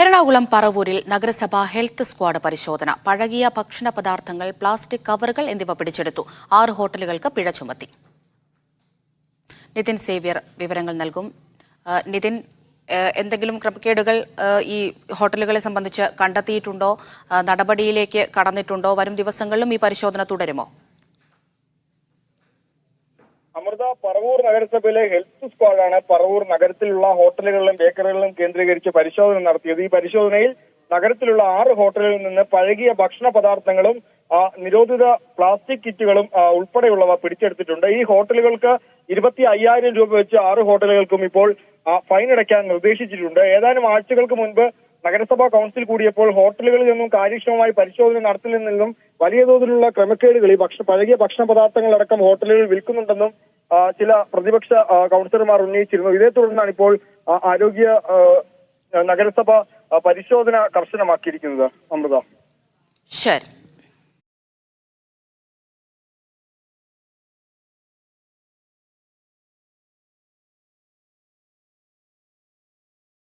എറണാകുളം പറവൂരിൽ നഗരസഭ health squad പരിശോധന. പഴകിയ ഭക്ഷണ പദാർത്ഥങ്ങൾ, പ്ലാസ്റ്റിക് കവറുകൾ എന്നിവ പിടിച്ചെടുത്തു. 6 ഹോട്ടലുകൾക്ക് പിഴ ചുമത്തി. നിതിൻ സേവ്യർ വിവരങ്ങൾ നൽകും. നിതിൻ, എന്തെങ്കിലും ക്രമക്കേടുകൾ ഈ ഹോട്ടലുകളെ സംബന്ധിച്ച് കണ്ടെത്തിയിട്ടുണ്ടോ? നടപടിയിലേക്ക് കടന്നിട്ടുണ്ടോ? വരും ദിവസങ്ങളിലും ഈ പരിശോധന തുടരുമോ? അമൃത, പറവൂർ നഗരസഭയിലെ ഹെൽത്ത് സ്ക്വാഡാണ് പറവൂർ നഗരത്തിലുള്ള ഹോട്ടലുകളിലും ബേക്കറികളിലും കേന്ദ്രീകരിച്ച് പരിശോധന നടത്തിയത്. ഈ പരിശോധനയിൽ നഗരത്തിലുള്ള 6 ഹോട്ടലുകളിൽ നിന്ന് പഴകിയ ഭക്ഷണ പദാർത്ഥങ്ങളും നിരോധിത പ്ലാസ്റ്റിക് കിറ്റുകളും ഉൾപ്പെടെയുള്ളവ പിടിച്ചെടുത്തിട്ടുണ്ട്. ഈ ഹോട്ടലുകൾക്ക് 25,000 രൂപ വെച്ച് 6 ഹോട്ടലുകൾക്കും ഇപ്പോൾ ഫൈൻ അടയ്ക്കാൻ നിർദ്ദേശിച്ചിട്ടുണ്ട്. ഏതാനും ആഴ്ചകൾക്ക് മുൻപ് നഗരസഭാ കൗൺസിൽ കൂടിയപ്പോൾ ഹോട്ടലുകളിൽ നിന്നും കാര്യക്ഷമമായി പരിശോധന നടത്തിയിൽ നിന്നും വലിയ തോതിലുള്ള ക്രമക്കേടുകൾ ഈ പഴകിയ ഭക്ഷണ പദാർത്ഥങ്ങളടക്കം ഹോട്ടലുകളിൽ വിൽക്കുന്നുണ്ടെന്നും ചില പ്രതിപക്ഷ കൗൺസിലർമാർ ഉന്നയിച്ചിരുന്നു. ഇതേ തുടർന്നാണ് ഇപ്പോൾ ആരോഗ്യ നഗരസഭ പരിശോധന കർശനമാക്കിയിരിക്കുന്നത്. അമൃത. ശരി.